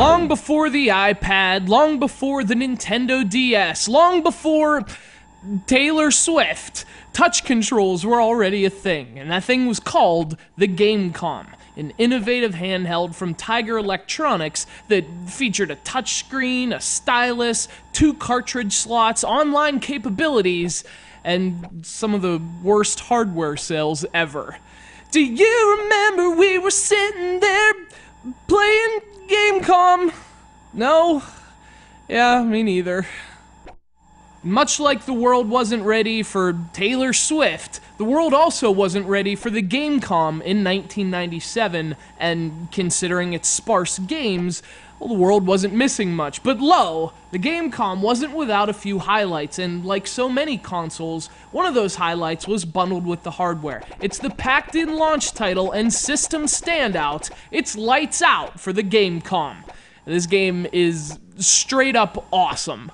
Long before the iPad, long before the Nintendo DS, long before Taylor Swift, touch controls were already a thing, and that thing was called the Gamecom, an innovative handheld from Tiger Electronics that featured a touchscreen, a stylus, 2 cartridge slots, online capabilities, and some of the worst hardware sales ever. Do you remember we were sitting there playing Gamecom? No? Yeah, me neither. Much like the world wasn't ready for Taylor Swift, the world also wasn't ready for the Gamecom in 1997, and considering its sparse games, well, the world wasn't missing much. But lo, the Gamecom wasn't without a few highlights, and like so many consoles, one of those highlights was bundled with the hardware. It's the packed-in launch title and system standout. It's Lights Out for the Gamecom. This game is straight up awesome.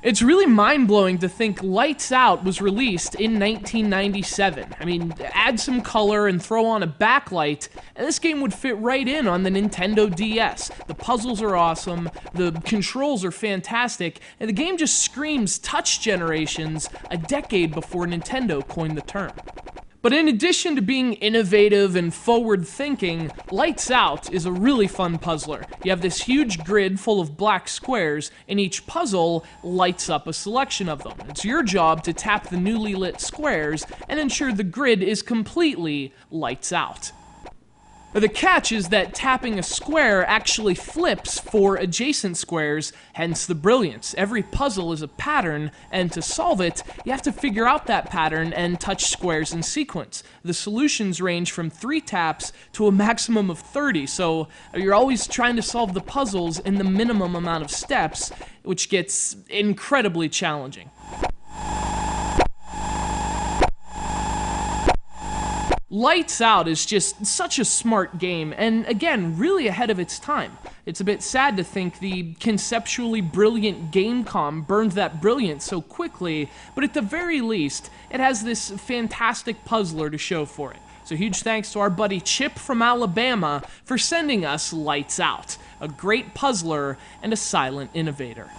It's really mind-blowing to think Lights Out was released in 1997. I mean, add some color and throw on a backlight, and this game would fit right in on the Nintendo DS. The puzzles are awesome, the controls are fantastic, and the game just screams touch generations a decade before Nintendo coined the term. But in addition to being innovative and forward-thinking, Lights Out is a really fun puzzler. You have this huge grid full of black squares, and each puzzle lights up a selection of them. It's your job to tap the newly lit squares and ensure the grid is completely lights out. The catch is that tapping a square actually flips 4 adjacent squares, hence the brilliance. Every puzzle is a pattern, and to solve it, you have to figure out that pattern and touch squares in sequence. The solutions range from 3 taps to a maximum of 30, so you're always trying to solve the puzzles in the minimum amount of steps, which gets incredibly challenging. Lights Out is just such a smart game, and again, really ahead of its time. It's a bit sad to think the conceptually brilliant Gamecom burned that brilliance so quickly, but at the very least, it has this fantastic puzzler to show for it. So huge thanks to our buddy Chip from Alabama for sending us Lights Out, a great puzzler and a silent innovator.